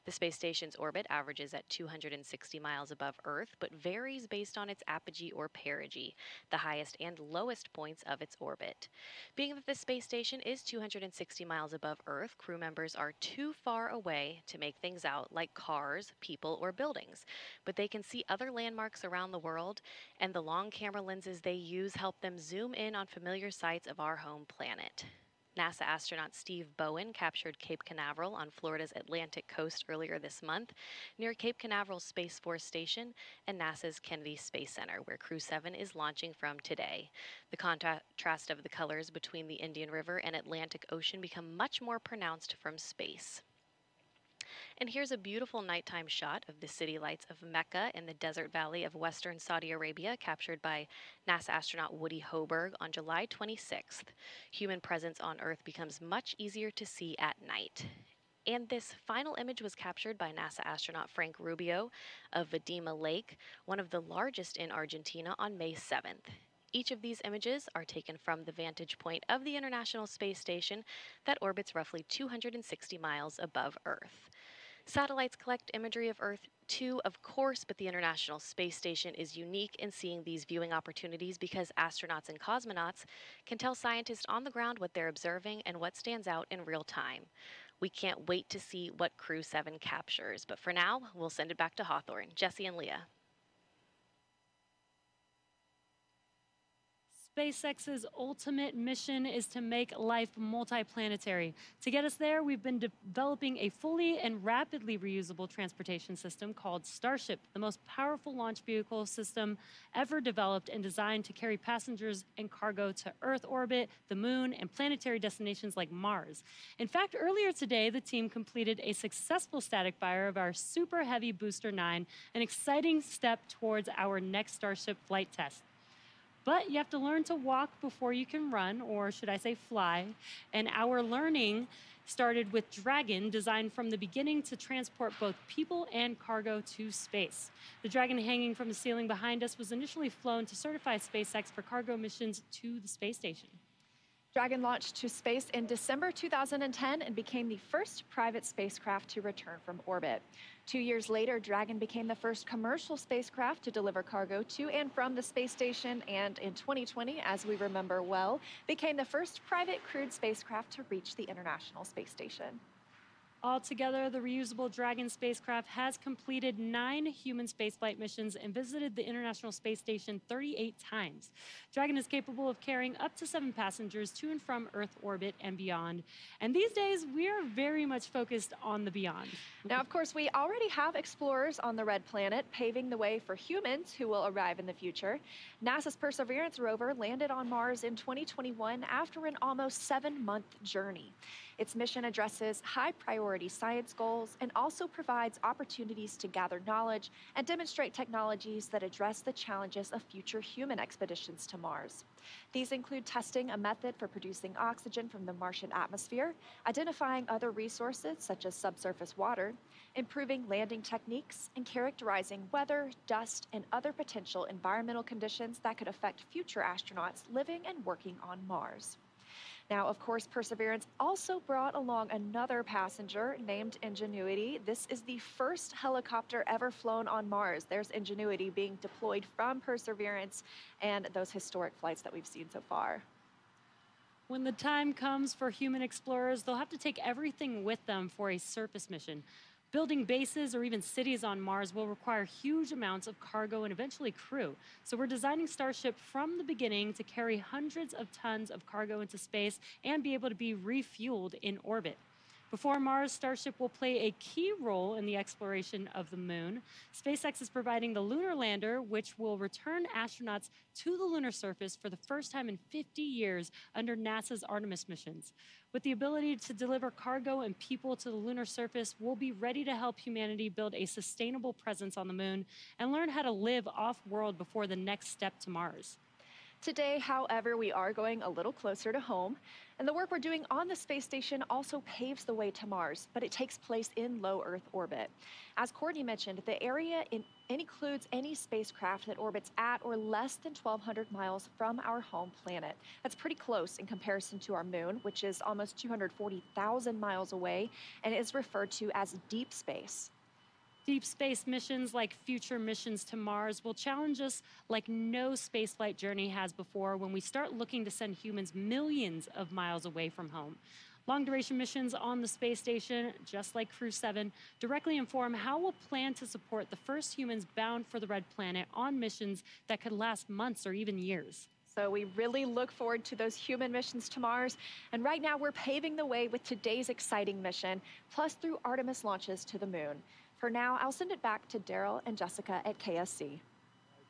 The space station's orbit averages at 260 miles above Earth, but varies based on its apogee or perigee, the highest and lowest points of its orbit. Being that the space station is 260 miles above Earth, crew members are too far away to make things out like cars, people, or buildings, but they can see other landmarks around the world, and the long camera lenses they use help them zoom in on familiar sights of our home planet. NASA astronaut Steve Bowen captured Cape Canaveral on Florida's Atlantic coast earlier this month, near Cape Canaveral Space Force Station and NASA's Kennedy Space Center, where Crew 7 is launching from today. The contrast of the colors between the Indian River and Atlantic Ocean become much more pronounced from space. And here's a beautiful nighttime shot of the city lights of Mecca in the desert valley of western Saudi Arabia, captured by NASA astronaut Woody Hoberg on July 26th. Human presence on Earth becomes much easier to see at night. And this final image was captured by NASA astronaut Frank Rubio of Vadima Lake, one of the largest in Argentina, on May 7th. Each of these images are taken from the vantage point of the International Space Station that orbits roughly 260 miles above Earth. Satellites collect imagery of Earth too, of course, but the International Space Station is unique in seeing these viewing opportunities because astronauts and cosmonauts can tell scientists on the ground what they're observing and what stands out in real time. We can't wait to see what Crew 7 captures, but for now, we'll send it back to Hawthorne. Jesse and Leah. SpaceX's ultimate mission is to make life multiplanetary. To get us there, we've been developing a fully and rapidly reusable transportation system called Starship, the most powerful launch vehicle system ever developed and designed to carry passengers and cargo to Earth orbit, the moon, and planetary destinations like Mars. In fact, earlier today, the team completed a successful static fire of our Super Heavy Booster 9, an exciting step towards our next Starship flight test. But you have to learn to walk before you can run, or should I say fly. And our learning started with Dragon, designed from the beginning to transport both people and cargo to space. The Dragon hanging from the ceiling behind us was initially flown to certify SpaceX for cargo missions to the space station. Dragon launched to space in December 2010 and became the first private spacecraft to return from orbit. 2 years later, Dragon became the first commercial spacecraft to deliver cargo to and from the space station, and in 2020, as we remember well, became the first private crewed spacecraft to reach the International Space Station. Altogether, the reusable Dragon spacecraft has completed 9 human spaceflight missions and visited the International Space Station 38 times. Dragon is capable of carrying up to 7 passengers to and from Earth orbit and beyond. And these days, we are very much focused on the beyond. Now, of course, we already have explorers on the Red Planet, paving the way for humans who will arrive in the future. NASA's Perseverance rover landed on Mars in 2021 after an almost 7-month journey. Its mission addresses high-priority science goals and also provides opportunities to gather knowledge and demonstrate technologies that address the challenges of future human expeditions to Mars. These include testing a method for producing oxygen from the Martian atmosphere, identifying other resources such as subsurface water, improving landing techniques, and characterizing weather, dust, and other potential environmental conditions that could affect future astronauts living and working on Mars. Now, of course, Perseverance also brought along another passenger named Ingenuity. This is the first helicopter ever flown on Mars. There's Ingenuity being deployed from Perseverance and those historic flights that we've seen so far. When the time comes for human explorers, they'll have to take everything with them for a surface mission. Building bases or even cities on Mars will require huge amounts of cargo and eventually crew. So we're designing Starship from the beginning to carry hundreds of tons of cargo into space and be able to be refueled in orbit. Before Mars, Starship will play a key role in the exploration of the moon. SpaceX is providing the lunar lander, which will return astronauts to the lunar surface for the first time in 50 years under NASA's Artemis missions. With the ability to deliver cargo and people to the lunar surface, we'll be ready to help humanity build a sustainable presence on the moon and learn how to live off-world before the next step to Mars. Today, however, we are going a little closer to home, and the work we're doing on the space station also paves the way to Mars, but it takes place in low Earth orbit. As Courtney mentioned, the area includes any spacecraft that orbits at or less than 1,200 miles from our home planet. That's pretty close in comparison to our moon, which is almost 240,000 miles away and is referred to as deep space. Deep space missions like future missions to Mars will challenge us like no spaceflight journey has before when we start looking to send humans millions of miles away from home. Long duration missions on the space station, just like Crew 7, directly inform how we'll plan to support the first humans bound for the Red Planet on missions that could last months or even years. So we really look forward to those human missions to Mars. And right now we're paving the way with today's exciting mission, plus through Artemis launches to the moon. For now, I'll send it back to Daryl and Jessica at KSC.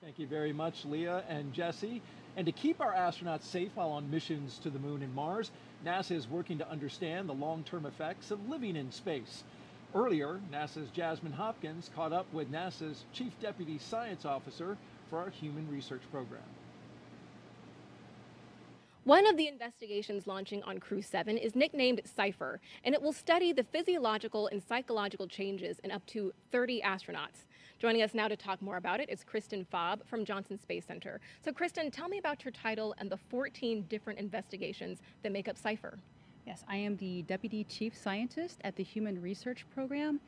Thank you very much, Leah and Jesse. And to keep our astronauts safe while on missions to the moon and Mars, NASA is working to understand the long-term effects of living in space. Earlier, NASA's Jasmine Hopkins caught up with NASA's Chief Deputy Science Officer for our Human Research Program. One of the investigations launching on Crew 7 is nicknamed CIPHER, and it will study the physiological and psychological changes in up to 30 astronauts. Joining us now to talk more about it is Kristen Faub from Johnson Space Center. So Kristen, tell me about your title and the 14 different investigations that make up CIPHER. Yes, I am the Deputy Chief Scientist at the Human Research Program,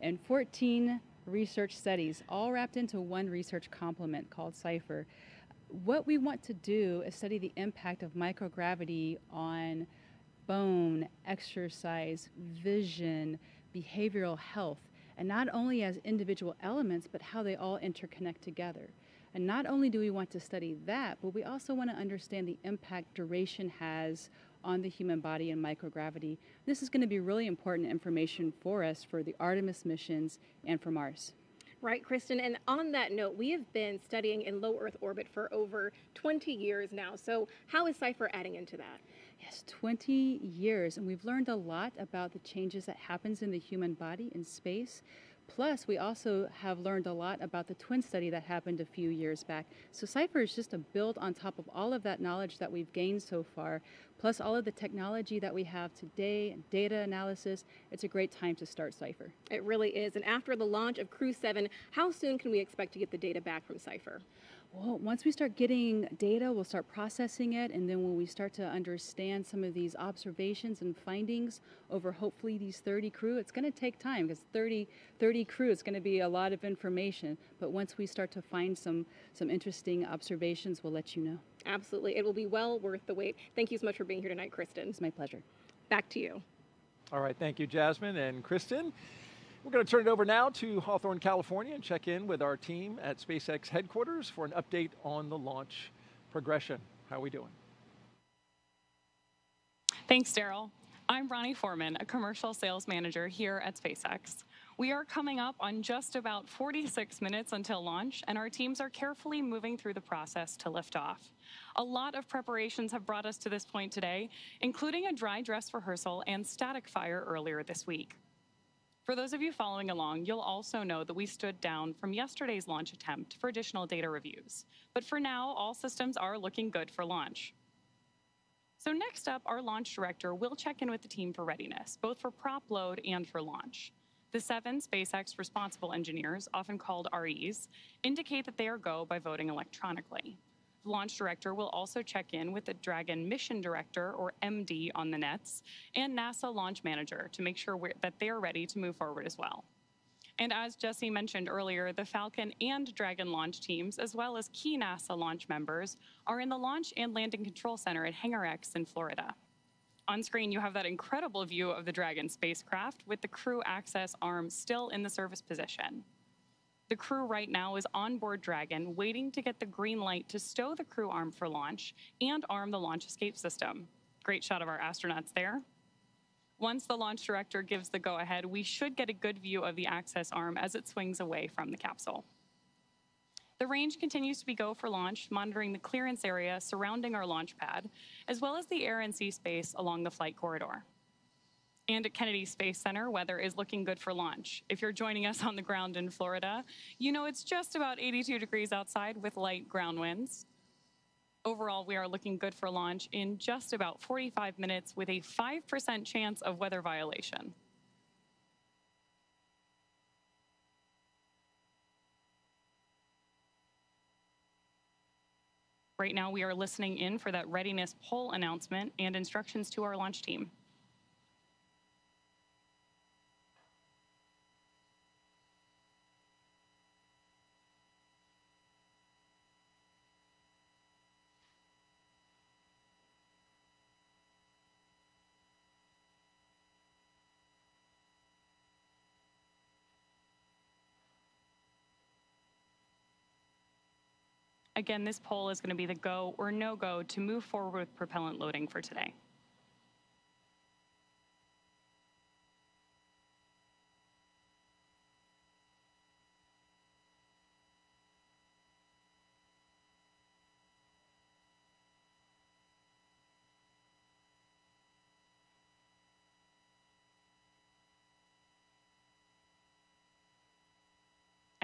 and 14 research studies, all wrapped into one research complement called CIPHER. What we want to do is study the impact of microgravity on bone, exercise, vision, behavioral health, and not only as individual elements, but how they all interconnect together. And not only do we want to study that, but we also want to understand the impact duration has on the human body and microgravity. This is going to be really important information for us for the Artemis missions and for Mars. Right, Kristen, and on that note, we have been studying in low Earth orbit for over 20 years now. So how is CIPHER adding into that? Yes, 20 years, and we've learned a lot about the changes that happens in the human body in space. Plus, we also have learned a lot about the twin study that happened a few years back. So CIPHER is just a build on top of all of that knowledge that we've gained so far, plus all of the technology that we have today, data analysis. It's a great time to start CIPHER. It really is. And after the launch of Crew 7, how soon can we expect to get the data back from CIPHER? Well, once we start getting data, we'll start processing it, and then when we start to understand some of these observations and findings over hopefully these 30 crew, it's going to take time because 30 crew is going to be a lot of information. But once we start to find some interesting observations, we'll let you know. Absolutely. It will be well worth the wait. Thank you so much for being here tonight, Kristen. It's my pleasure. Back to you. All right, thank you, Jasmine and Kristen. We're going to turn it over now to Hawthorne, California, and check in with our team at SpaceX headquarters for an update on the launch progression. How are we doing? Thanks, Daryl. I'm Ronnie Foreman, a commercial sales manager here at SpaceX. We are coming up on just about 46 minutes until launch, and our teams are carefully moving through the process to lift off. A lot of preparations have brought us to this point today, including a dry dress rehearsal and static fire earlier this week. For those of you following along, you'll also know that we stood down from yesterday's launch attempt for additional data reviews. But for now, all systems are looking good for launch. So next up, our launch director will check in with the team for readiness, both for prop load and for launch. The 7 SpaceX responsible engineers, often called REs, indicate that they are go by voting electronically. The launch director will also check in with the Dragon mission director, or MD, on the nets, and NASA launch manager to make sure that they are ready to move forward as well. And as Jesse mentioned earlier, the Falcon and Dragon launch teams, as well as key NASA launch members, are in the Launch and Landing Control Center at Hangar X in Florida. On screen, you have that incredible view of the Dragon spacecraft with the crew access arm still in the service position. The crew right now is on board Dragon, waiting to get the green light to stow the crew arm for launch and arm the launch escape system. Great shot of our astronauts there. Once the launch director gives the go-ahead, we should get a good view of the access arm as it swings away from the capsule. The range continues to be go for launch, monitoring the clearance area surrounding our launch pad, as well as the air and sea space along the flight corridor. And at Kennedy Space Center, weather is looking good for launch. If you're joining us on the ground in Florida, you know it's just about 82 degrees outside with light ground winds. Overall, we are looking good for launch in just about 45 minutes with a 5% chance of weather violation. Right now, we are listening in for that readiness poll announcement and instructions to our launch team. Again, this poll is going to be the go or no go to move forward with propellant loading for today.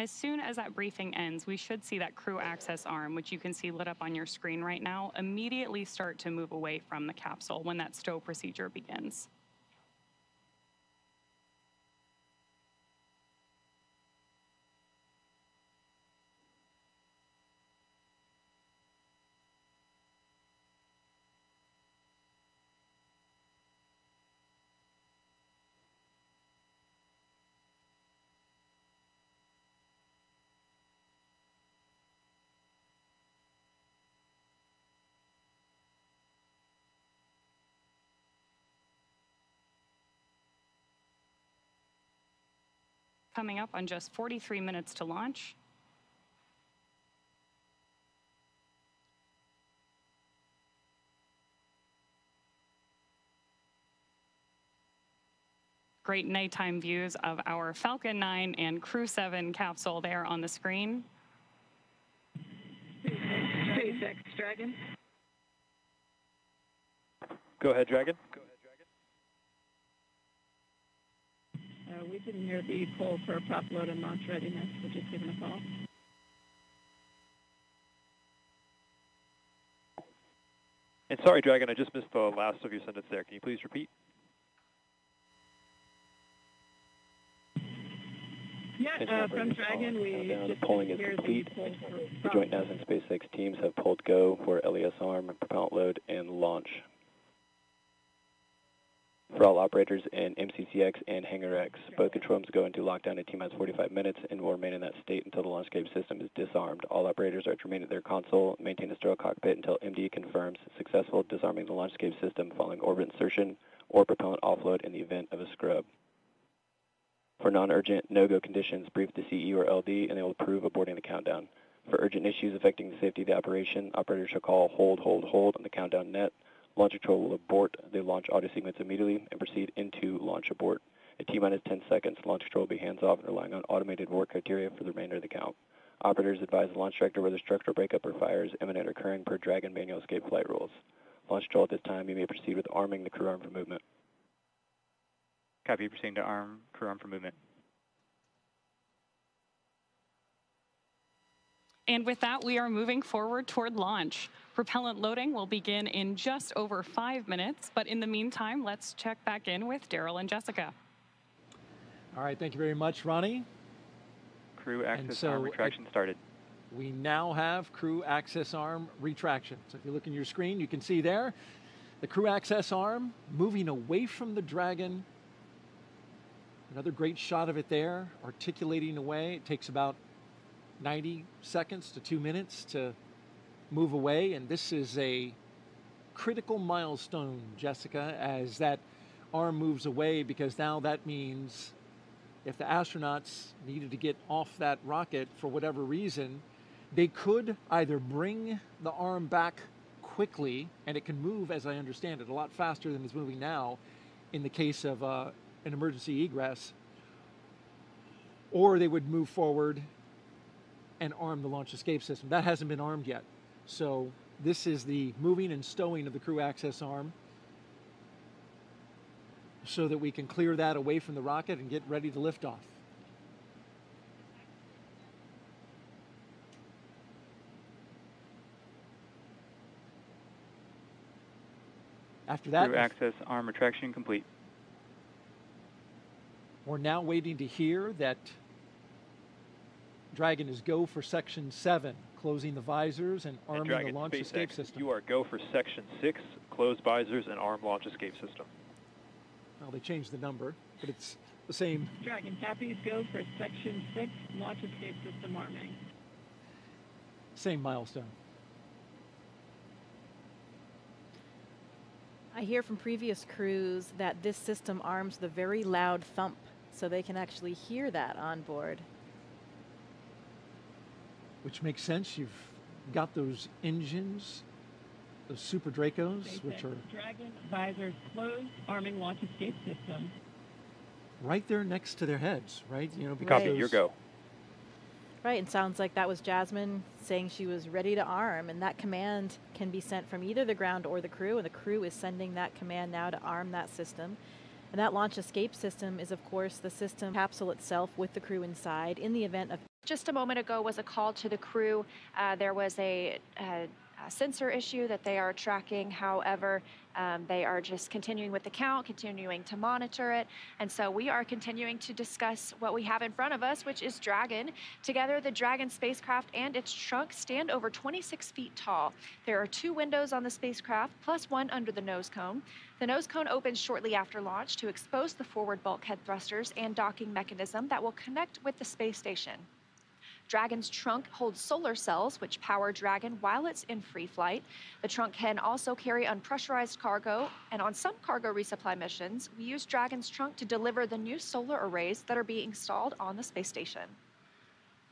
As soon as that briefing ends, we should see that crew access arm, which you can see lit up on your screen right now, immediately start to move away from the capsule when that stow procedure begins. Coming up on just 43 minutes to launch. Great nighttime views of our Falcon 9 and Crew 7 capsule there on the screen. SpaceX Dragon. Go ahead, Dragon. We didn't hear the poll for prop load and launch readiness. We're just giving a call. And sorry, Dragon, I just missed the last of your sentence there. Can you please repeat? Yeah, from Dragon, we just polling didn't is hear complete. the poll for The prop joint load. NASA and SpaceX teams have pulled go for LES arm, propellant load, and launch. For all operators in MCCX and Hangar X, both control rooms go into lockdown in T-minus 45 minutes and will remain in that state until the launchscape system is disarmed. All operators are to remain at their console, maintain a sterile cockpit until MD confirms successful disarming the launchscape system following orbit insertion or propellant offload in the event of a scrub. For non-urgent, no-go conditions, brief the CE or LD and they will approve aborting the countdown. For urgent issues affecting the safety of the operation, operators shall call hold on the countdown net. Launch control will abort the launch audio sequence immediately and proceed into launch abort. At T-minus 10 seconds, launch control will be hands-off and relying on automated abort criteria for the remainder of the count. Operators advise the launch director whether structural breakup or fire is imminent or occurring per Dragon manual escape flight rules. Launch control at this time, you may proceed with arming the crew arm for movement. Copy, proceeding to arm crew arm for movement. And with that, we are moving forward toward launch. Propellant loading will begin in just over 5 minutes, but in the meantime, let's check back in with Daryl and Jessica. All right, thank you very much, Ronnie. Crew access arm retraction started. We now have crew access arm retraction. So if you look in your screen, you can see there the crew access arm moving away from the Dragon. Another great shot of it there, articulating away. It takes about 90 seconds to 2 minutes to move away, and this is a critical milestone, Jessica, as that arm moves away, because now that means if the astronauts needed to get off that rocket for whatever reason, they could either bring the arm back quickly, and it can move, as I understand it, a lot faster than it's moving now in the case of an emergency egress, or they would move forward and arm the launch escape system. That hasn't been armed yet. So this is the moving and stowing of the crew access arm so that we can clear that away from the rocket and get ready to lift off. After that, Crew access arm retraction complete. we're now waiting to hear that Dragon is go for Section 7, closing the visors and arming the Dragon launch SpaceX, escape system. you are go for Section 6, close visors and arm launch escape system. Well, they changed the number, but it's the same. Dragon copies, go for Section 6, launch escape system arming. Same milestone. I hear from previous crews that this system arms the very loud thump, so they can actually hear that on board. Which makes sense. You've got those engines, those Super Dracos, SpaceX, which are Dragon visors closed, arming launch escape system. right there next to their heads, right? You know, because Copy, those, your go. Right, and sounds like that was Jasmine saying she was ready to arm, and that command can be sent from either the ground or the crew, and the crew is sending that command now to arm that system. And that launch escape system is, of course, the system capsule itself with the crew inside in the event of... Just a moment ago was a call to the crew. There was a sensor issue that they are tracking. However, they are just continuing with the count, continuing to monitor it. And so we are continuing to discuss what we have in front of us, which is Dragon. Together, the Dragon spacecraft and its trunk stand over 26 feet tall. There are 2 windows on the spacecraft, plus 1 under the nose cone. The nose cone opens shortly after launch to expose the forward bulkhead thrusters and docking mechanism that will connect with the space station. Dragon's trunk holds solar cells, which power Dragon while it's in free flight. The trunk can also carry unpressurized cargo, and on some cargo resupply missions, we use Dragon's trunk to deliver the new solar arrays that are being installed on the space station.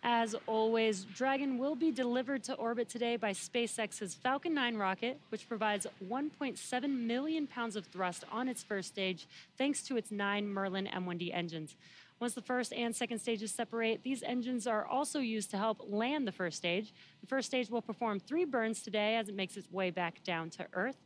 As always, Dragon will be delivered to orbit today by SpaceX's Falcon 9 rocket, which provides 1.7 million pounds of thrust on its first stage, thanks to its 9 Merlin M1D engines. Once the first and second stages separate, these engines are also used to help land the first stage. The first stage will perform 3 burns today as it makes its way back down to Earth.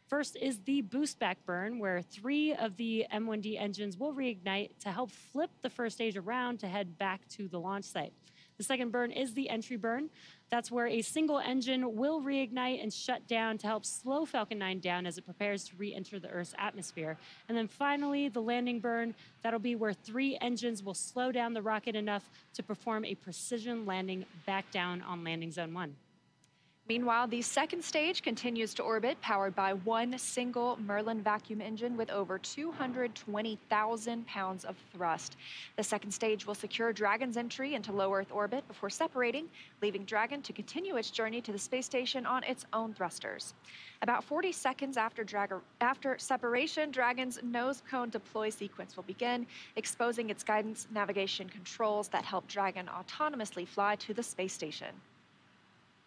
First is the boost back burn, where 3 of the M1D engines will reignite to help flip the first stage around to head back to the launch site. The second burn is the entry burn. That's where a single engine will reignite and shut down to help slow Falcon 9 down as it prepares to re-enter the Earth's atmosphere. And then finally, the landing burn. That'll be where 3 engines will slow down the rocket enough to perform a precision landing back down on landing zone 1. Meanwhile, the second stage continues to orbit, powered by 1 single Merlin vacuum engine with over 220,000 pounds of thrust. The second stage will secure Dragon's entry into low Earth orbit before separating, leaving Dragon to continue its journey to the space station on its own thrusters. About 40 seconds after separation, Dragon's nose cone deploy sequence will begin, exposing its guidance navigation controls that help Dragon autonomously fly to the space station.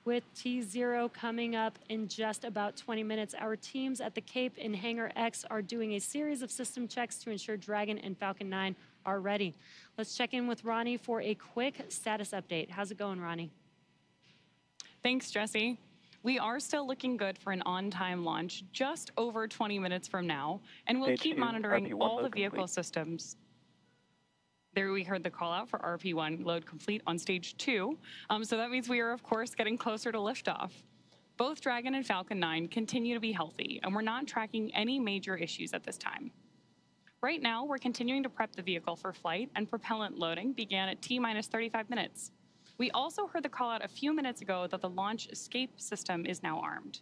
With T0 coming up in just about 20 minutes, our teams at the Cape in Hangar X are doing a series of system checks to ensure Dragon and Falcon 9 are ready. Let's check in with Ronnie for a quick status update. How's it going, Ronnie? Thanks, Jesse. We are still looking good for an on-time launch just over 20 minutes from now, and we'll keep monitoring all the vehicle systems. There we heard the call out for RP1 load complete on stage 2. So that means we are, of course, getting closer to liftoff. Both Dragon and Falcon 9 continue to be healthy, and we're not tracking any major issues at this time. Right now, we're continuing to prep the vehicle for flight, and propellant loading began at T-minus 35 minutes. We also heard the call out a few minutes ago that the launch escape system is now armed.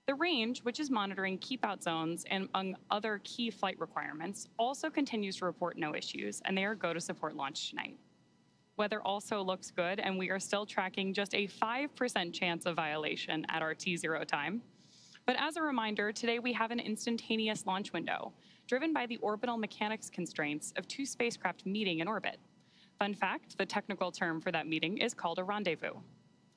The range, which is monitoring keep-out zones and among other key flight requirements, also continues to report no issues, and they are go to support launch tonight. Weather also looks good, and we are still tracking just a 5% chance of violation at our T0 time. But as a reminder, today we have an instantaneous launch window, driven by the orbital mechanics constraints of 2 spacecraft meeting in orbit. Fun fact, the technical term for that meeting is called a rendezvous.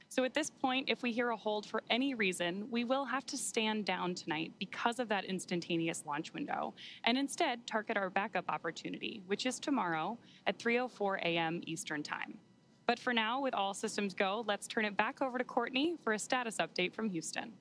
So at this point, if we hear a hold for any reason, we will have to stand down tonight because of that instantaneous launch window, and instead target our backup opportunity, which is tomorrow at 3:04 a.m. Eastern Time. But for now, with all systems go, let's turn it back over to Courtney for a status update from Houston.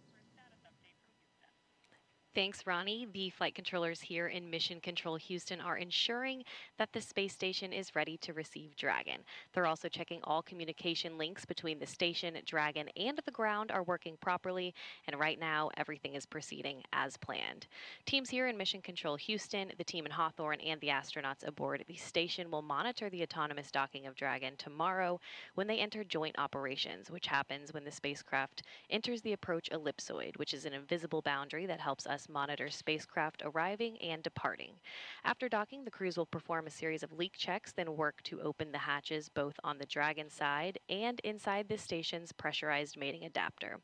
Thanks, Ronnie. The flight controllers here in Mission Control Houston are ensuring that the space station is ready to receive Dragon. They're also checking all communication links between the station, Dragon, and the ground are working properly, and right now everything is proceeding as planned. Teams here in Mission Control Houston, the team in Hawthorne, and the astronauts aboard the station will monitor the autonomous docking of Dragon tomorrow when they enter joint operations, which happens when the spacecraft enters the approach ellipsoid, which is an invisible boundary that helps us monitor spacecraft arriving and departing. After docking, the crews will perform a series of leak checks, then work to open the hatches both on the Dragon side and inside the station's pressurized mating adapter.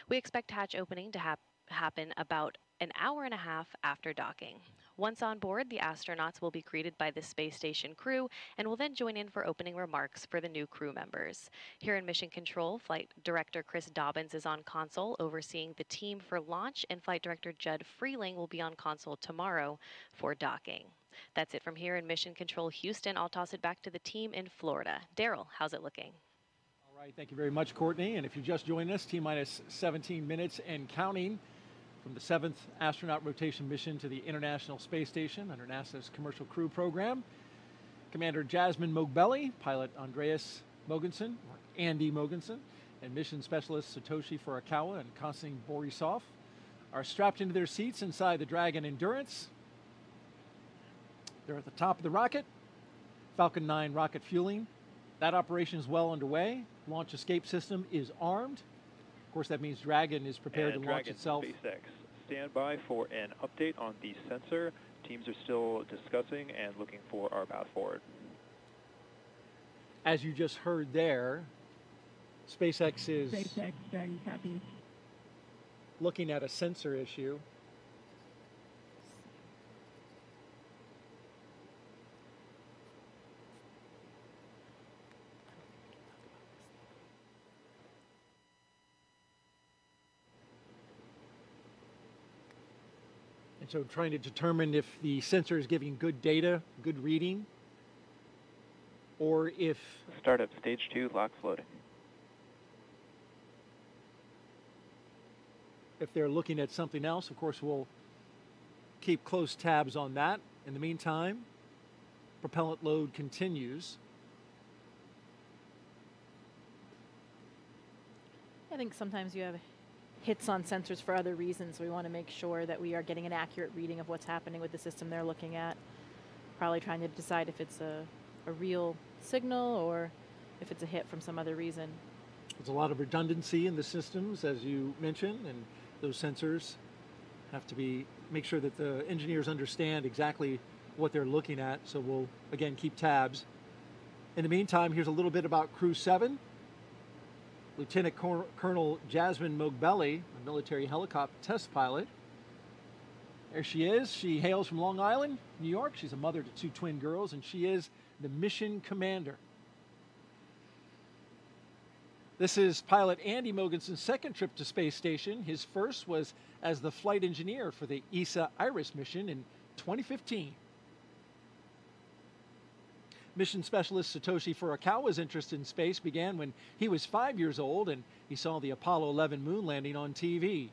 We expect hatch opening to happen about an hour and a half after docking. Once on board, the astronauts will be greeted by the space station crew and will then join in for opening remarks for the new crew members. Here in Mission Control, Flight Director Chris Dobbins is on console overseeing the team for launch, and Flight Director Judd Freeling will be on console tomorrow for docking. That's it from here in Mission Control Houston. I'll toss it back to the team in Florida. Daryl, how's it looking? All right, thank you very much, Courtney. And if you just joined us, T-minus 17 minutes and counting from the 7th astronaut rotation mission to the International Space Station under NASA's Commercial Crew Program. Commander Jasmine Mogbelli, pilot Andreas Mogensen, or Andy Mogensen, and mission specialist Satoshi Furukawa and Konstantin Borisov are strapped into their seats inside the Dragon Endurance. They're at the top of the rocket. Falcon 9 rocket fueling. That operation is well underway. Launch escape system is armed. Of course, that means Dragon is prepared to launch itself. SpaceX, stand by for an update on the sensor. Teams are still discussing and looking for our path forward. As you just heard there, SpaceX is Dragon copy. looking at a sensor issue. And so trying to determine if the sensor is giving good data, good reading, or if... Startup stage 2, locks loading. If they're looking at something else. Of course, we'll keep close tabs on that. In the meantime, propellant load continues. I think sometimes you have hits on sensors for other reasons. We want to make sure that we are getting an accurate reading of what's happening with the system they're looking at. Probably trying to decide if it's a real signal or if it's a hit from some other reason. There's a lot of redundancy in the systems, as you mentioned, and those sensors have to make sure that the engineers understand exactly what they're looking at. So we'll, again, keep tabs. In the meantime, here's a little bit about Crew 7. Lieutenant Colonel Jasmine Mogbelli, a military helicopter test pilot. There she is. She hails from Long Island, New York. She's a mother to 2 twin girls, and she is the mission commander. This is pilot Andy Mogensen's second trip to space station. His first was as the flight engineer for the ESA IRIS mission in 2015. Mission specialist Satoshi Furukawa's interest in space began when he was 5 years old and he saw the Apollo 11 moon landing on TV.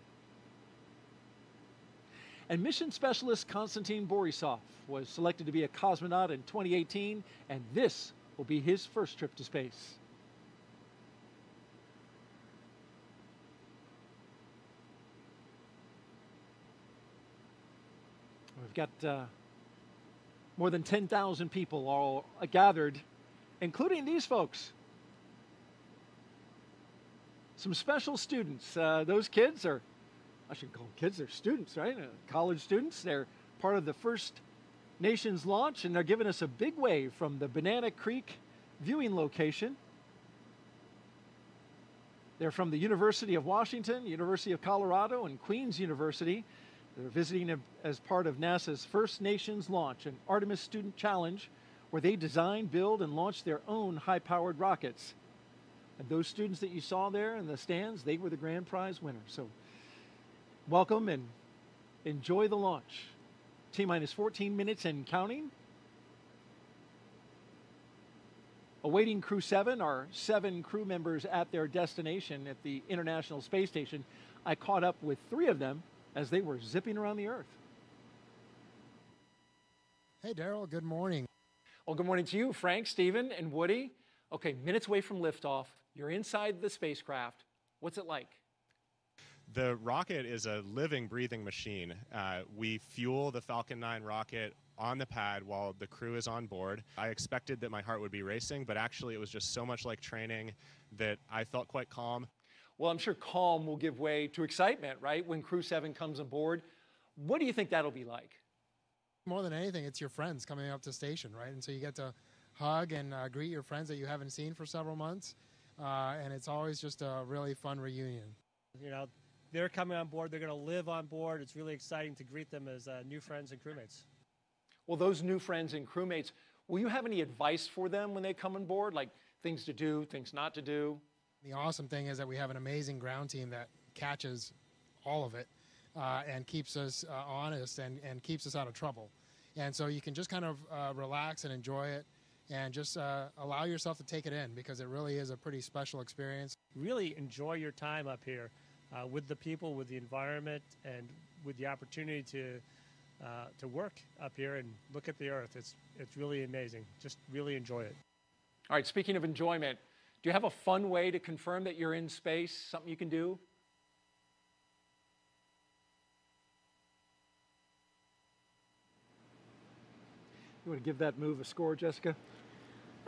And mission specialist Konstantin Borisov was selected to be a cosmonaut in 2018, and this will be his first trip to space. We've got more than 10,000 people all gathered, including these folks. Some special students. Those kids are, I shouldn't call them kids, they're students, right? College students. They're part of the First Nations launch, and they're giving us a big wave from the Banana Creek viewing location. They're from the University of Washington, University of Colorado, and Queen's University. They're visiting as part of NASA's First Nations launch, an Artemis Student Challenge, where they design, build, and launch their own high-powered rockets. And those students that you saw there in the stands, they were the grand prize winners. So welcome and enjoy the launch. T-minus 14 minutes and counting. Awaiting Crew 7 are 7 crew members at their destination at the International Space Station. I caught up with 3 of them as they were zipping around the Earth. Hey, Daryl, good morning. Well, good morning to you, Frank, Stephen, and Woody. Okay, minutes away from liftoff. You're inside the spacecraft. What's it like? The rocket is a living, breathing machine. We fuel the Falcon 9 rocket on the pad while the crew is on board. I expected that my heart would be racing, but actually it was just so much like training that I felt quite calm. Well, I'm sure calm will give way to excitement, right, when Crew 7 comes aboard. What do you think that'll be like? More than anything, it's your friends coming up to station, right? And so you get to hug and greet your friends that you haven't seen for several months. And it's always just a really fun reunion. You know, they're coming on board. They're going to live on board. It's really exciting to greet them as new friends and crewmates. Well, those new friends and crewmates, will you have any advice for them when they come on board, like things to do, things not to do? The awesome thing is that we have an amazing ground team that catches all of it and keeps us honest and keeps us out of trouble. And so you can just kind of relax and enjoy it and just allow yourself to take it in, because it really is a pretty special experience. Really enjoy your time up here with the people, with the environment, and with the opportunity to work up here and look at the Earth. It's really amazing. Just really enjoy it. All right, speaking of enjoyment, do you have a fun way to confirm that you're in space, something you can do? You want to give that move a score, Jessica?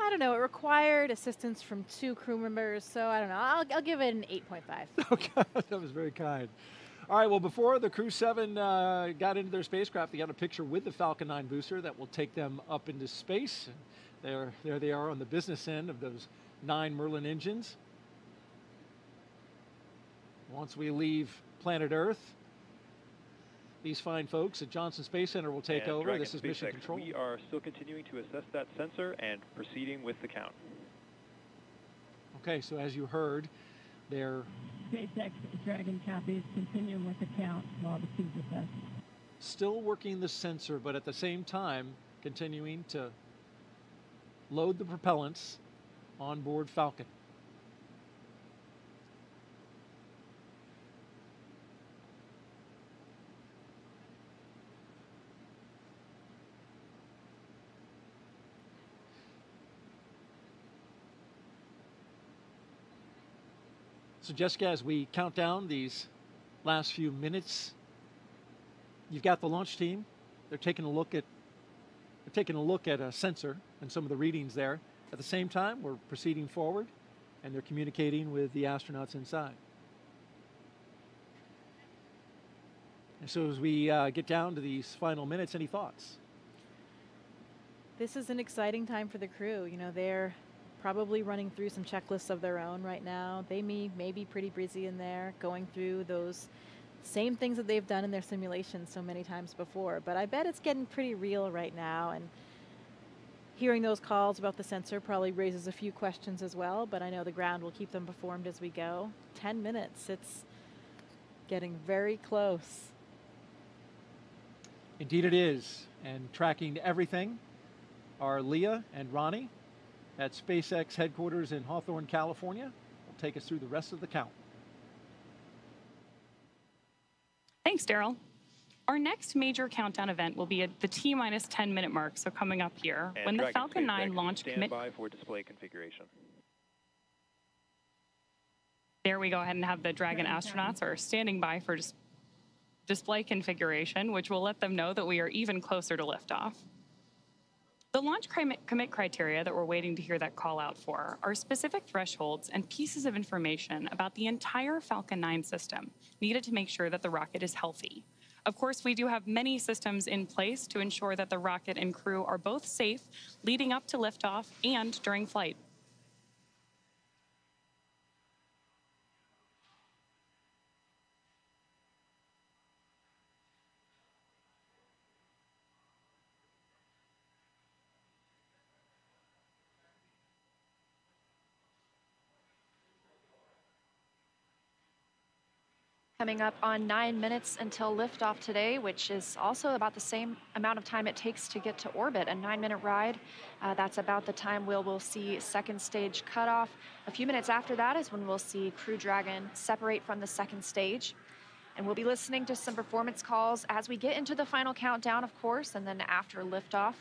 I don't know. It required assistance from 2 crew members, so I don't know. I'll give it an 8.5. Okay, that was very kind. All right, well, before the Crew 7 got into their spacecraft, they got a picture with the Falcon 9 booster that will take them up into space. There they are on the business end of those 9 Merlin engines. Once we leave planet Earth, these fine folks at Johnson Space Center will take over. Dragoon This is Mission SpaceX. Control. We are still continuing to assess that sensor and proceeding with the count. Okay, so as you heard, they're SpaceX Dragon copies, continuing with the count while the C's assessed. still working the sensor, but at the same time continuing to load the propellants on board Falcon. So Jessica, as we count down these last few minutes, you've got the launch team. They're taking a look at a sensor and some of the readings there. At the same time, we're proceeding forward, and they're communicating with the astronauts inside. And so as we get down to these final minutes, any thoughts? This is an exciting time for the crew. You know, they're probably running through some checklists of their own right now. They may be pretty busy in there, going through those same things that they've done in their simulations so many times before. But I bet it's getting pretty real right now, and hearing those calls about the sensor probably raises a few questions as well, but I know the ground will keep them informed as we go. 10 minutes, it's getting very close. Indeed it is. And tracking everything are Leah and Ronnie at SpaceX headquarters in Hawthorne, California. Will take us through the rest of the count. Thanks, Daryl. Our next major countdown event will be at the T-minus 10-minute mark, so coming up here, And when the Dragon Falcon 9 SpaceX, launch stand by for display configuration. There we go ahead and have the Dragon astronauts are standing by for display configuration, which will let them know that we are even closer to liftoff. The launch commit criteria that we're waiting to hear that call out for are specific thresholds and pieces of information about the entire Falcon 9 system needed to make sure that the rocket is healthy. Of course, we do have many systems in place to ensure that the rocket and crew are both safe leading up to liftoff and during flight. Coming up on 9 minutes until liftoff today, which is also about the same amount of time it takes to get to orbit, a 9-minute ride. That's about the time we'll see second stage cutoff. A few minutes after that is when we'll see Crew Dragon separate from the second stage. And we'll be listening to some performance calls as we get into the final countdown, of course, and then after liftoff.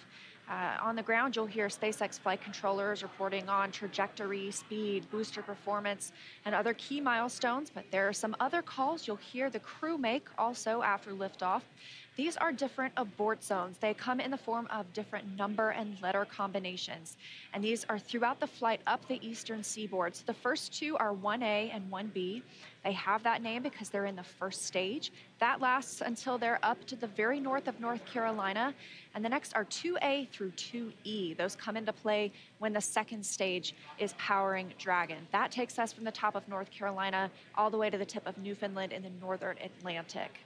On the ground, you'll hear SpaceX flight controllers reporting on trajectory, speed, booster performance, and other key milestones. But there are some other calls you'll hear the crew make also after liftoff. These are different abort zones. They come in the form of different number and letter combinations. And these are throughout the flight up the eastern seaboard. So the first two are 1A and 1B. They have that name because they're in the first stage. That lasts until they're up to the very north of North Carolina. And the next are 2A through 2E. Those come into play when the second stage is powering Dragon. That takes us from the top of North Carolina all the way to the tip of Newfoundland in the northern Atlantic.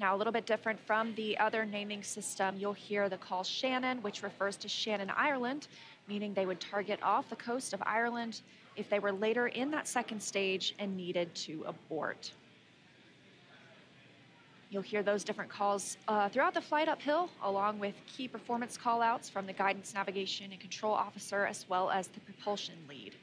Now, a little bit different from the other naming system, you'll hear the call Shannon, which refers to Shannon, Ireland, meaning they would target off the coast of Ireland if they were later in that second stage and needed to abort. You'll hear those different calls throughout the flight uphill, along with key performance callouts from the guidance, navigation, and control officer, as well as the propulsion lead.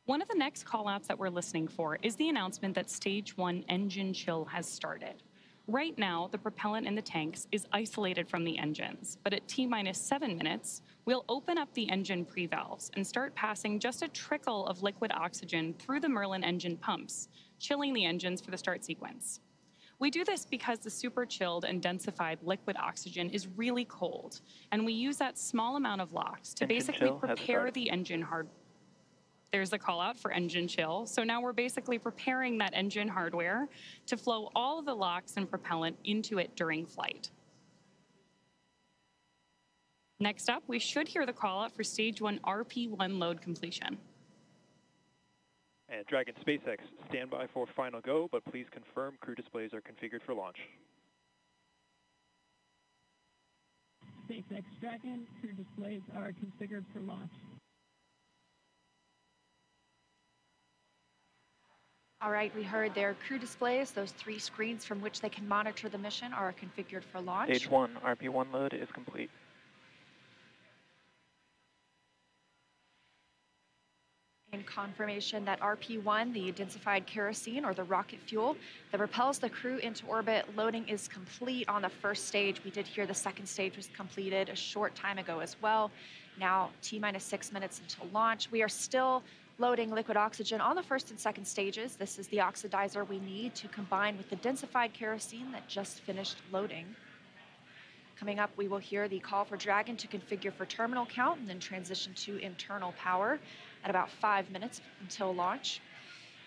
One of the next callouts that we're listening for is the announcement that Stage 1 engine chill has started. Right now, the propellant in the tanks is isolated from the engines, but at T-minus 7 minutes, we'll open up the engine pre-valves and start passing just a trickle of liquid oxygen through the Merlin engine pumps, chilling the engines for the start sequence. We do this because the super chilled and densified liquid oxygen is really cold, and we use that small amount of LOX to basically prepare the engine hardware. There's the call out for engine chill. So now we're basically preparing that engine hardware to flow all of the LOX and propellant into it during flight. Next up, we should hear the call out for Stage 1 RP1 load completion. And Dragon SpaceX, stand by for final go, but please confirm crew displays are configured for launch. SpaceX Dragon, crew displays are configured for launch. All right, we heard their crew displays. Those 3 screens from which they can monitor the mission are configured for launch. Stage 1, RP1 load is complete. And confirmation that RP1, the densified kerosene or the rocket fuel that propels the crew into orbit, loading is complete on the first stage. We did hear the second stage was completed a short time ago as well. Now, T-minus 6 minutes until launch. We are still loading liquid oxygen on the first and second stages. This is the oxidizer we need to combine with the densified kerosene that just finished loading. Coming up, we will hear the call for Dragon to configure for terminal count and then transition to internal power at about 5 minutes until launch.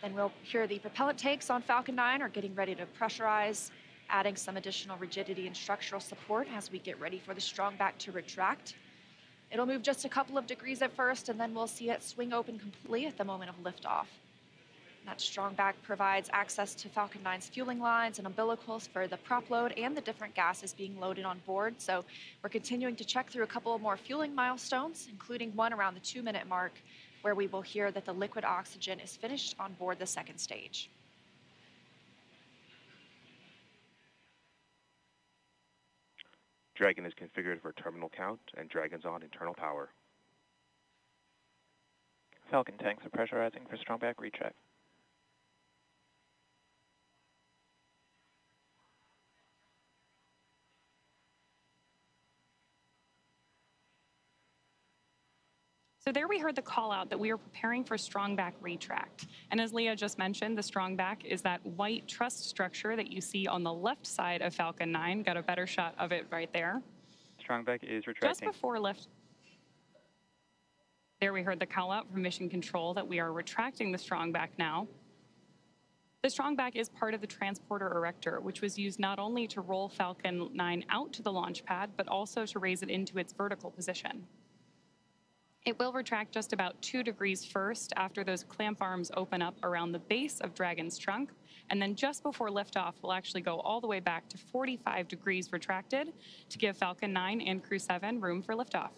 Then we'll hear the propellant tanks on Falcon 9 are getting ready to pressurize, adding some additional rigidity and structural support as we get ready for the strong back to retract. It'll move just a couple of degrees at first, and then we'll see it swing open completely at the moment of liftoff. That strong back provides access to Falcon 9's fueling lines and umbilicals for the prop load and the different gases being loaded on board. So we're continuing to check through a couple of more fueling milestones, including one around the 2-minute mark, where we will hear that the liquid oxygen is finished on board the second stage. Dragon is configured for terminal count, and Dragon's on internal power. Falcon tanks are pressurizing for strong back recheck. So there we heard the call out that we are preparing for strong back retract. And as Leah just mentioned, the strong back is that white truss structure that you see on the left side of Falcon 9. Got a better shot of it right there. Strong back is retracting. Just before lift. There we heard the call out from Mission Control that we are retracting the strong back now. The strong back is part of the transporter erector, which was used not only to roll Falcon 9 out to the launch pad, but also to raise it into its vertical position. It will retract just about 2 degrees first after those clamp arms open up around the base of Dragon's trunk, and then just before liftoff, we'll actually go all the way back to 45 degrees retracted to give Falcon 9 and Crew 7 room for liftoff.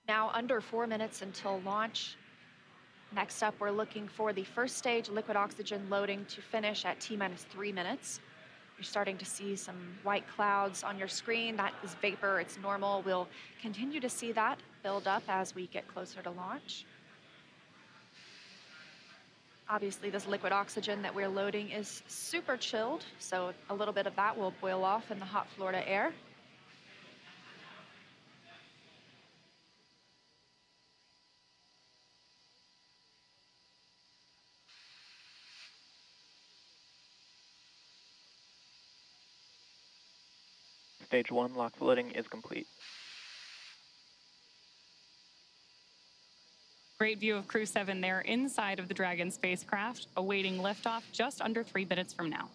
Now under 4 minutes until launch. Next up, we're looking for the first stage liquid oxygen loading to finish at T-minus 3 minutes. You're starting to see some white clouds on your screen. That is vapor, it's normal. We'll continue to see that build up as we get closer to launch. Obviously, this liquid oxygen that we're loading is super chilled, so a little bit of that will boil off in the hot Florida air. Stage 1 LOX loading is complete. Great view of Crew 7 there inside of the Dragon spacecraft, awaiting liftoff just under 3 minutes from now.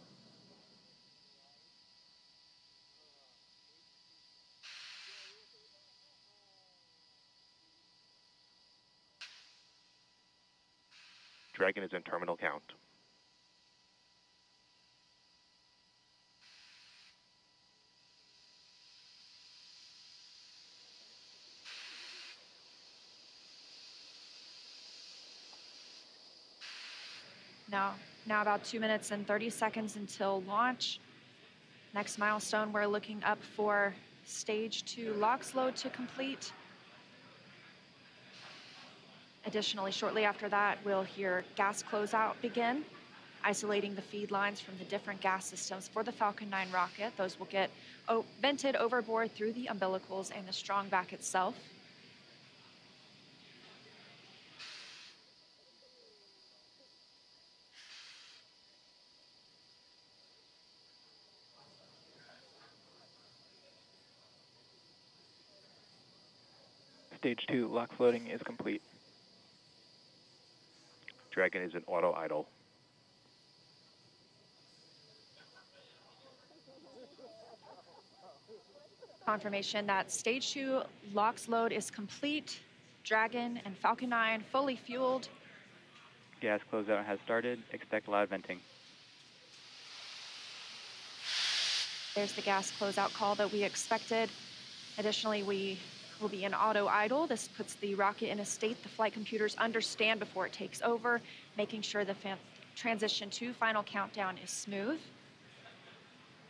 Dragon is in terminal count. Now about 2 minutes and 30 seconds until launch. Next milestone, we're looking up for stage 2 LOX load to complete. Additionally, shortly after that, we'll hear gas closeout begin, isolating the feed lines from the different gas systems for the Falcon 9 rocket. Those will get vented overboard through the umbilicals and the strong back itself. Stage 2 LOX loading is complete. Dragon is in auto idle. Confirmation that stage 2 LOX load is complete. Dragon and Falcon 9 fully fueled. Gas closeout has started. Expect loud venting. There's the gas closeout call that we expected. Additionally, we will be in auto idle. This puts the rocket in a state the flight computers understand before it takes over, making sure the transition to final countdown is smooth.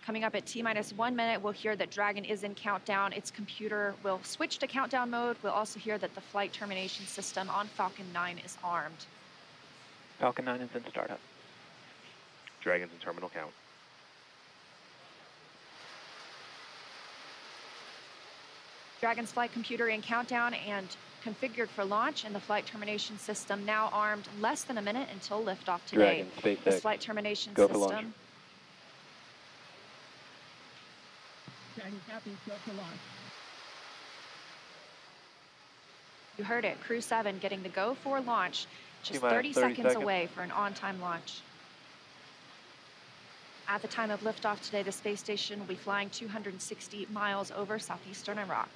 Coming up at T-minus 1 minute, we'll hear that Dragon is in countdown. Its computer will switch to countdown mode. We'll also hear that the flight termination system on Falcon 9 is armed. Falcon 9 is in startup. Dragon's in terminal count. Dragon's flight computer in countdown and configured for launch, and the flight termination system now armed. Less than a minute until liftoff today. Dragon, SpaceX. This flight termination Go for system. launch. Dragon copy, go for launch. You heard it, Crew 7 getting the go for launch, just T-minus 30 30 seconds seconds. away for an on-time launch. At the time of liftoff today, the space station will be flying 260 miles over southeastern Iraq.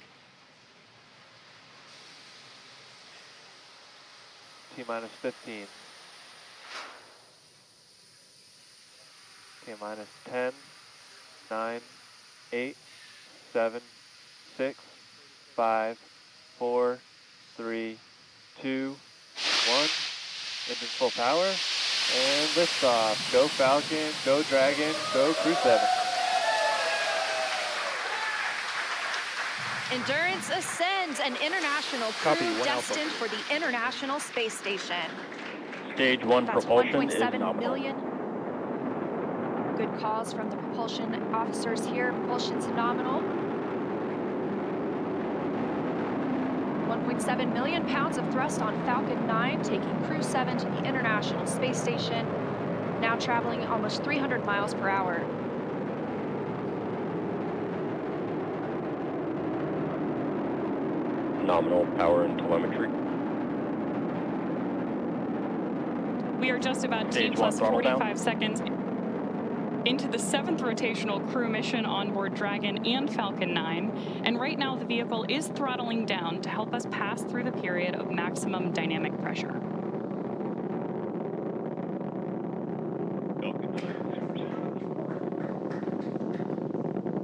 T-minus 15. T-minus 10, 9, 8, 7, 6, 5, 4, 3, 2, 1. Engines full power. And liftoff. Go Falcon, go Dragon, go Crew 7. Endurance ascends, an international crew Copy, 1 Alpha. destined for the International Space Station. Stage 1 That's propulsion is 1.7 nominal. million. Good calls from the propulsion officers here. Propulsion's nominal. 1.7 million pounds of thrust on Falcon 9, taking Crew 7 to the International Space Station, now traveling almost 300 miles per hour. Nominal power and telemetry. We are just about T Stage plus 1 throttle down. 45 seconds into the 7th rotational crew mission on board Dragon and Falcon 9, and right now the vehicle is throttling down to help us pass through the period of maximum dynamic pressure.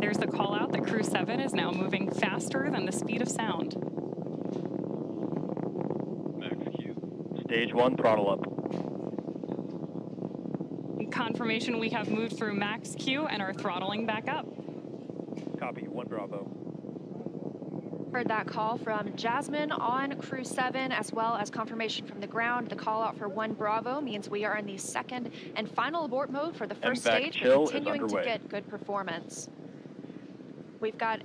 There's the call out that Crew 7 is now moving faster than the speed of sound. Stage 1, throttle up. Confirmation we have moved through max Q and are throttling back up. Copy, 1 Bravo. Heard that call from Jasmine on Crew 7, as well as confirmation from the ground. The call out for 1 Bravo means we are in the second and final abort mode for the first MVAC stage, chill but continuing is to underway. get good performance. We've got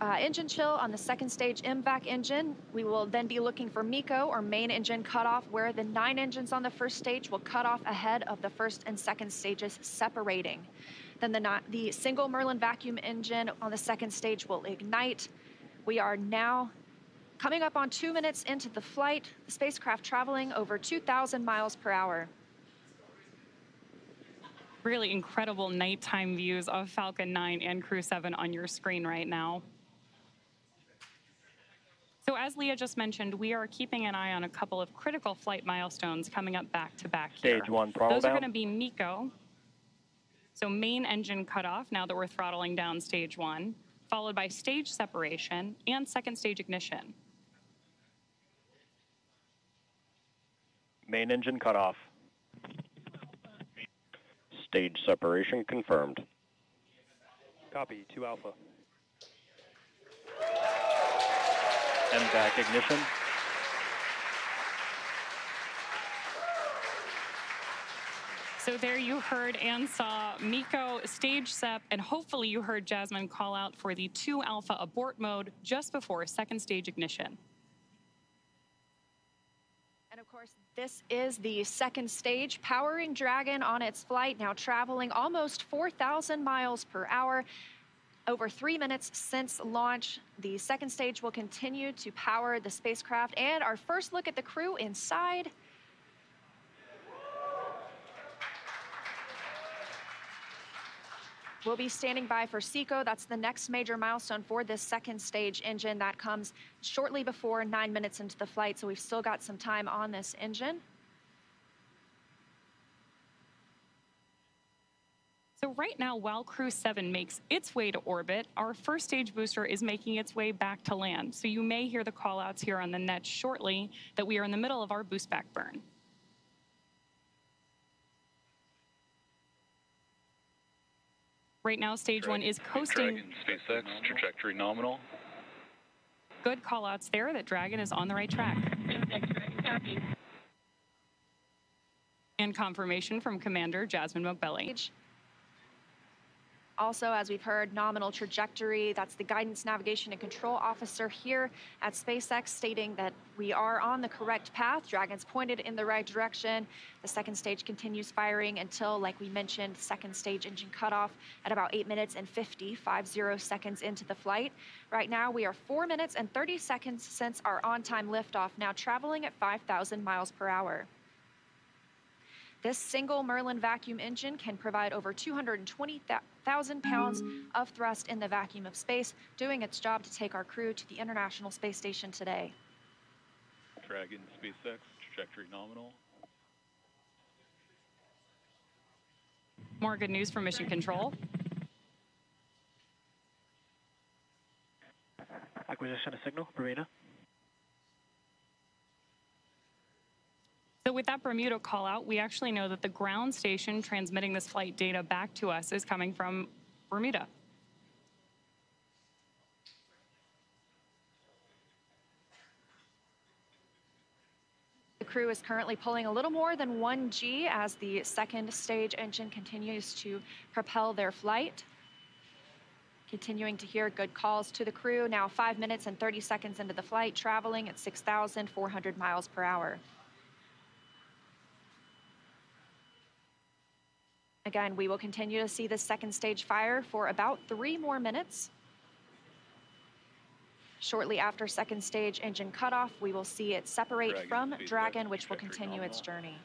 engine chill on the second stage MVAC engine. We will then be looking for MECO, or main engine cutoff, where the 9 engines on the first stage will cut off ahead of the first and second stages separating. Then the single Merlin vacuum engine on the second stage will ignite. We are now coming up on 2 minutes into the flight, the spacecraft traveling over 2,000 miles per hour. Really incredible nighttime views of Falcon 9 and Crew 7 on your screen right now. So as Leah just mentioned, we are keeping an eye on a couple of critical flight milestones coming up back to back here. Stage 1, throttle Those are down. going to be MECO, so main engine cutoff now that we're throttling down stage 1, followed by stage separation and second stage ignition. Main engine cutoff. Stage separation confirmed. Copy, 2 Alpha. MVAC ignition. So there you heard and saw MECO, stage sep, and hopefully you heard Jasmine call out for the 2 Alpha abort mode just before second stage ignition. And of course, this is the second stage, powering Dragon on its flight, now traveling almost 4,000 miles per hour. Over 3 minutes since launch, the second stage will continue to power the spacecraft. And our first look at the crew inside. We'll be standing by for SECO. That's the next major milestone for this second stage engine. That comes shortly before 9 minutes into the flight, so we've still got some time on this engine. So right now, while Crew 7 makes its way to orbit, our first stage booster is making its way back to land. So you may hear the call-outs here on the net shortly that we are in the middle of our boost back burn. Right now, stage 1 is coasting. Dragoon SpaceX, trajectory nominal. Good call-outs there that Dragon is on the right track. And confirmation from Commander Jasmine Mogbelli. Also, as we've heard, nominal trajectory. That's the guidance, navigation, and control officer here at SpaceX stating that we are on the correct path. Dragon's pointed in the right direction. The second stage continues firing until, like we mentioned, second stage engine cutoff at about 8 minutes and 50 seconds into the flight. Right now, we are 4 minutes and 30 seconds since our on-time liftoff, now traveling at 5,000 miles per hour. This single Merlin vacuum engine can provide over 220,000 pounds of thrust in the vacuum of space, doing its job to take our crew to the International Space Station today. Dragoon SpaceX, trajectory nominal. More good news from Mission Control. Acquisition of signal, Bermuda. So with that Bermuda call out, we actually know that the ground station transmitting this flight data back to us is coming from Bermuda. The crew is currently pulling a little more than 1 G as the second stage engine continues to propel their flight. Continuing to hear good calls to the crew, now 5 minutes and 30 seconds into the flight, traveling at 6,400 miles per hour. Again, we will continue to see this second stage fire for about 3 more minutes. Shortly after second stage engine cutoff, we will see it separate from Dragon, which will continue its journey.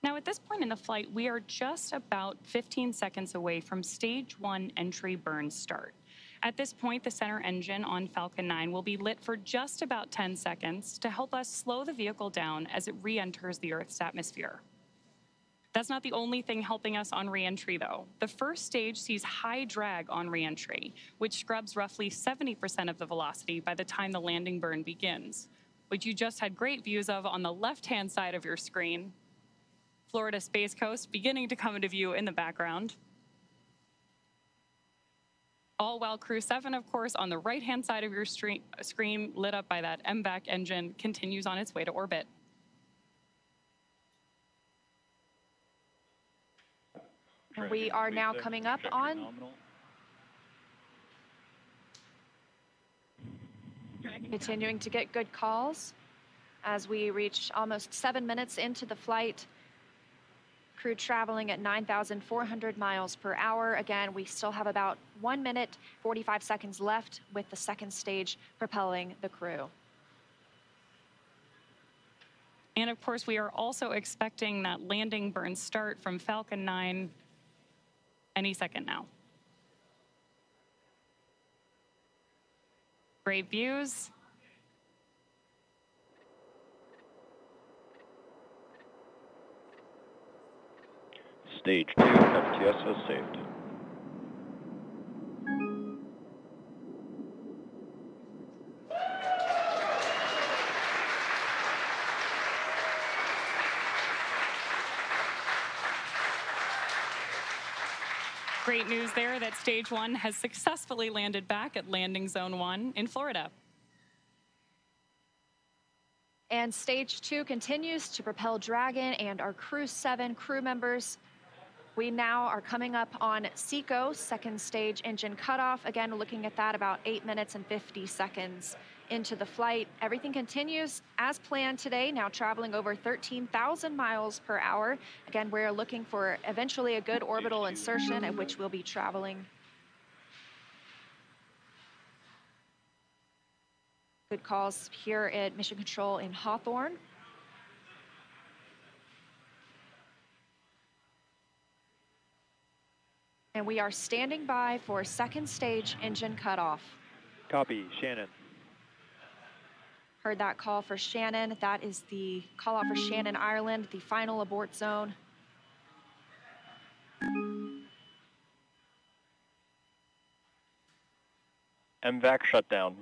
Now, at this point in the flight, we are just about 15 seconds away from stage 1 entry burn start. At this point, the center engine on Falcon 9 will be lit for just about 10 seconds to help us slow the vehicle down as it re-enters the Earth's atmosphere. That's not the only thing helping us on reentry, though. The first stage sees high drag on reentry, which scrubs roughly 70% of the velocity by the time the landing burn begins, which you just had great views of on the left-hand side of your screen. Florida Space Coast beginning to come into view in the background. All while Crew 7, of course, on the right-hand side of your screen, lit up by that MVAC engine, continues on its way to orbit. We are now coming up on continuing to get good calls as we reach almost 7 minutes into the flight. Crew traveling at 9,400 miles per hour. Again, we still have about 1 minute, 45 seconds left with the second stage propelling the crew. And of course, we are also expecting that landing burn start from Falcon 9 any second now. Great views. Stage 2 FTS was saved. Great news there that Stage 1 has successfully landed back at Landing Zone 1 in Florida. And Stage 2 continues to propel Dragon and our Crew 7 crew members. We now are coming up on SECO, second stage engine cutoff. Again, looking at that about 8 minutes and 50 seconds into the flight. Everything continues as planned today, now traveling over 13,000 miles per hour. Again, we're looking for eventually a good orbital insertion at which we'll be traveling. Good calls here at Mission Control in Hawthorne. And we are standing by for second stage engine cutoff. Copy, Shannon. Heard that call for Shannon. That is the call out for Shannon, Ireland, the final abort zone. MVAC shutdown.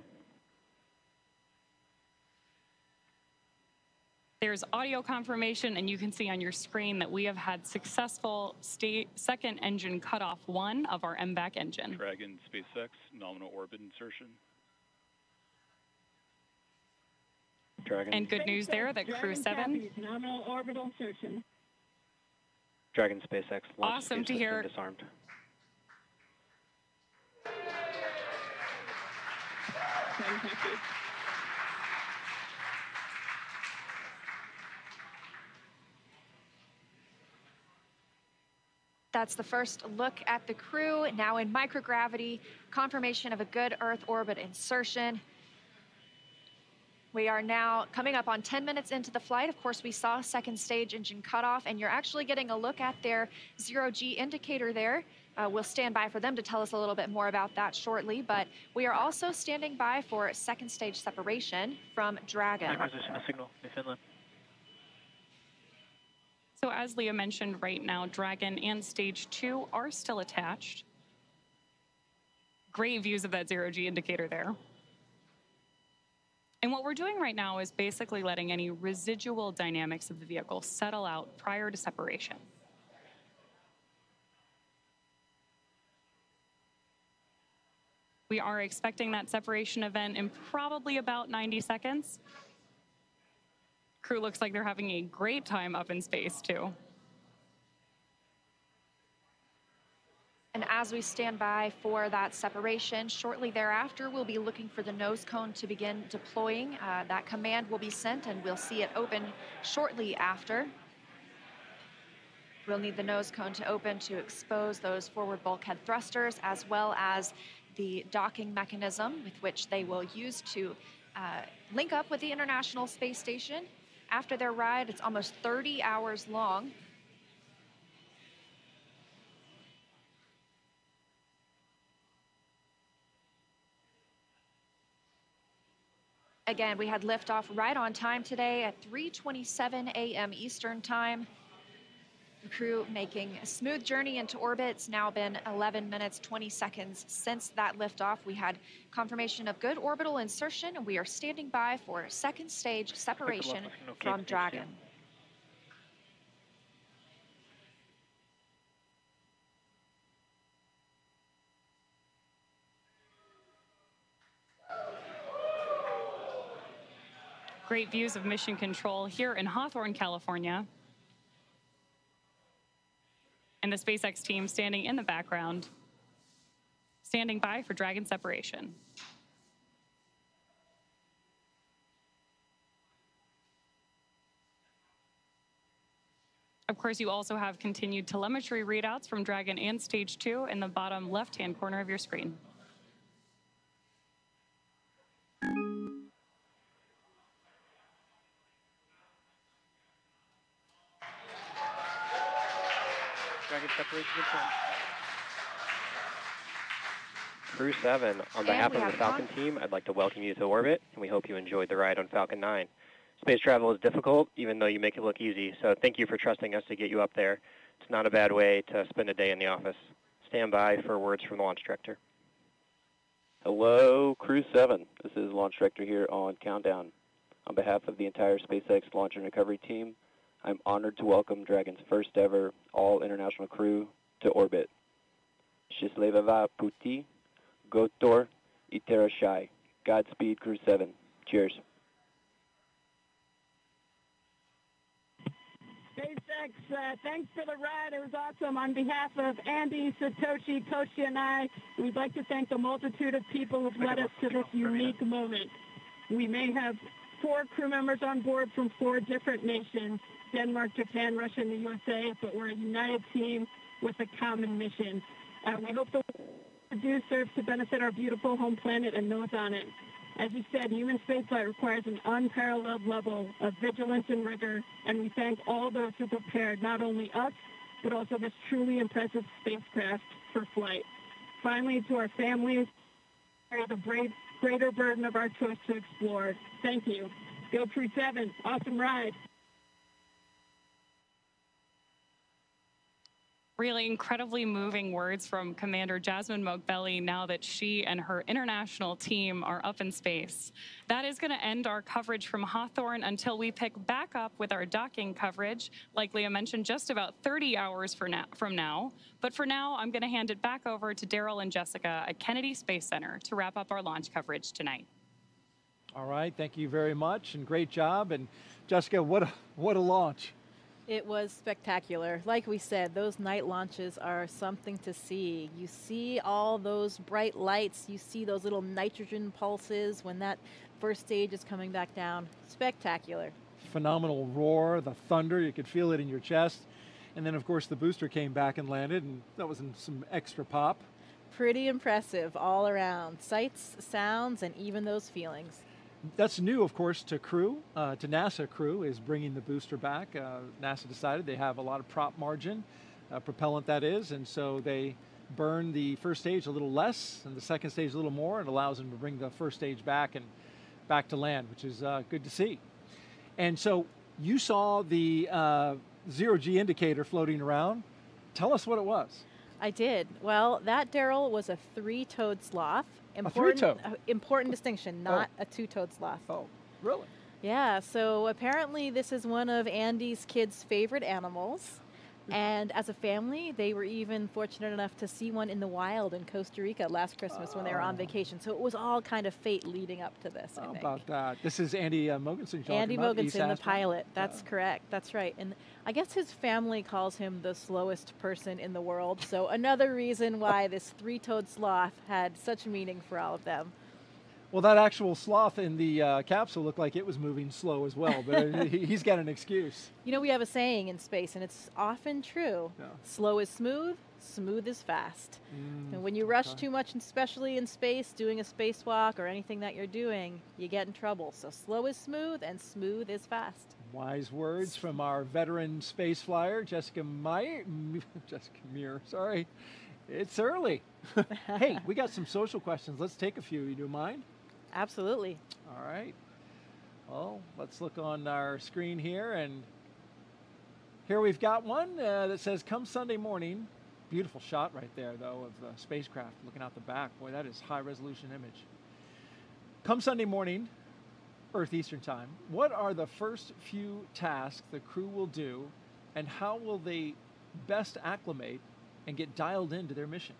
There's audio confirmation, and you can see on your screen that we have had successful second engine cutoff 1 of our MVAC engine. Dragon SpaceX, nominal orbit insertion. Dragon. And good news there that Crew 7. Nominal orbital insertion. Dragon SpaceX launch Awesome to hear. Disarmed. That's the first look at the crew, now in microgravity, confirmation of a good Earth orbit insertion. We are now coming up on 10 minutes into the flight. Of course, we saw second stage engine cutoff, and you're actually getting a look at their zero-G indicator there. We'll stand by for them to tell us a little bit more about that shortly, but we are also standing by for second stage separation from Dragon. Acquisition of signal in Finland. So as Leah mentioned, right now, Dragon and Stage 2 are still attached. Great views of that zero-G indicator there. And what we're doing right now is basically letting any residual dynamics of the vehicle settle out prior to separation. We are expecting that separation event in probably about 90 seconds. Crew looks like they're having a great time up in space, too. And as we stand by for that separation, shortly thereafter, we'll be looking for the nose cone to begin deploying. That command will be sent, and we'll see it open shortly after. We'll need the nose cone to open to expose those forward bulkhead thrusters, as well as the docking mechanism with which they will use to link up with the International Space Station. After their ride, it's almost 30 hours long. Again, we had liftoff right on time today at 3:27 a.m. Eastern Time. The crew making a smooth journey into orbit. It's now been 11 minutes, 20 seconds since that liftoff. We had confirmation of good orbital insertion, and we are standing by for second stage separation from Dragon. Great views of mission control here in Hawthorne, California. And the SpaceX team standing in the background, standing by for Dragon separation. Of course, you also have continued telemetry readouts from Dragon and Stage 2 in the bottom left-hand corner of your screen. Dragon separation confirmed. Crew 7, on behalf of the Falcon team, I'd like to welcome you to orbit, and we hope you enjoyed the ride on Falcon 9. Space travel is difficult, even though you make it look easy, so thank you for trusting us to get you up there. It's not a bad way to spend a day in the office. Stand by for words from the launch director. Hello, Crew 7. This is Launch Director here on Countdown. On behalf of the entire SpaceX Launch and Recovery team, I'm honored to welcome Dragon's first ever all-international crew to orbit. Счастливого пути, Gotor, Iterashai. Godspeed, Crew 7. Cheers. SpaceX, thanks for the ride. It was awesome. On behalf of Andy, Satoshi, Koshi, and I, we'd like to thank the multitude of people who've led us to this unique moment. We may have 4 crew members on board from 4 different nations, Denmark, Japan, Russia, and the USA, but we're a united team with a common mission. We hope the work we do serves to benefit our beautiful home planet and those on it. As you said, human spaceflight requires an unparalleled level of vigilance and rigor, and we thank all those who prepared not only us, but also this truly impressive spacecraft for flight. Finally, to our families, carry the greater burden of our choice to explore. Thank you. Go Crew 7. Awesome ride. Really incredibly moving words from Commander Jasmine Mogbelli now that she and her international team are up in space. That is going to end our coverage from Hawthorne until we pick back up with our docking coverage, like Leah mentioned, just about 30 hours from now. But for now, I'm going to hand it back over to Daryl and Jessica at Kennedy Space Center to wrap up our launch coverage tonight. All right, thank you very much, and great job. And Jessica, what a launch. It was spectacular. Like we said, those night launches are something to see. You see all those bright lights. You see those little nitrogen pulses when that first stage is coming back down. Spectacular. Phenomenal roar, the thunder. You could feel it in your chest. And then, of course, the booster came back and landed, and that was some extra pop. Pretty impressive all around. Sights, sounds, and even those feelings. That's new, of course, to crew, to NASA crew, is bringing the booster back. NASA decided they have a lot of prop margin, propellant that is, and so they burn the first stage a little less and the second stage a little more. It allows them to bring the first stage back and back to land, which is good to see. And so you saw the zero-G indicator floating around. Tell us what it was. I did. Well, that, Daryl, was a 3-toed sloth. Important distinction, not a 2-toed sloth. Oh, really? Yeah, so apparently this is one of Andy's kids' favorite animals. And as a family, they were even fortunate enough to see one in the wild in Costa Rica last Christmas when they were on vacation. So it was all kind of fate leading up to this, I think. How about that? This is Andy Mogensen. Andy Mogensen, the pilot. That's correct. That's right. And I guess his family calls him the slowest person in the world. So another reason why this 3-toed sloth had such meaning for all of them. Well, that actual sloth in the capsule looked like it was moving slow as well, but he's got an excuse. You know, we have a saying in space, and it's often true. Yeah. Slow is smooth, smooth is fast. And when you rush too much, especially in space, doing a spacewalk or anything that you're doing, you get in trouble. So slow is smooth, and smooth is fast. Wise words from our veteran space flyer, Jessica Muir, sorry. It's early. Hey, we got some social questions. Let's take a few. You do mind? Absolutely. All right. Well, let's look on our screen here, and Here we've got one that says, come Sunday morning. Beautiful shot right there, though, of the spacecraft looking out the back. Boy, that is high-resolution image. Come Sunday morning, Earth Eastern Time, what are the first few tasks the crew will do, and how will they best acclimate and get dialed into their mission?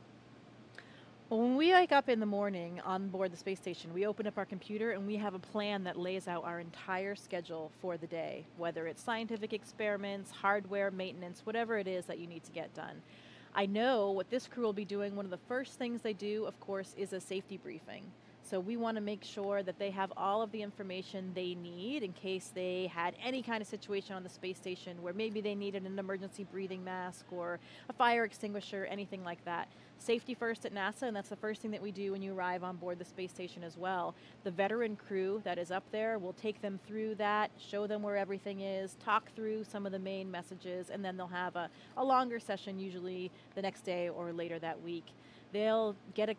Well, when we wake up in the morning on board the space station, we open up our computer and we have a plan that lays out our entire schedule for the day, whether it's scientific experiments, hardware, maintenance, whatever it is that you need to get done. I know what this crew will be doing. One of the first things they do, of course, is a safety briefing. So we want to make sure that they have all of the information they need in case they had any kind of situation on the space station where maybe they needed an emergency breathing mask or a fire extinguisher, anything like that. Safety first at NASA, and that's the first thing that we do when you arrive on board the space station as well. The veteran crew that is up there will take them through that, show them where everything is, talk through some of the main messages, and then they'll have a longer session usually the next day or later that week. They'll get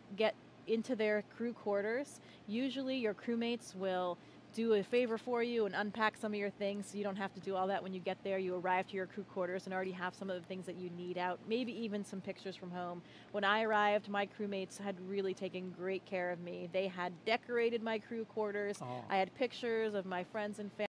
into their crew quarters. Usually your crewmates will do a favor for you and unpack some of your things so you don't have to do all that when you get there. You arrive to your crew quarters and already have some of the things that you need out, maybe even some pictures from home. When I arrived, my crewmates had really taken great care of me. They had decorated my crew quarters. I had pictures of my friends and family.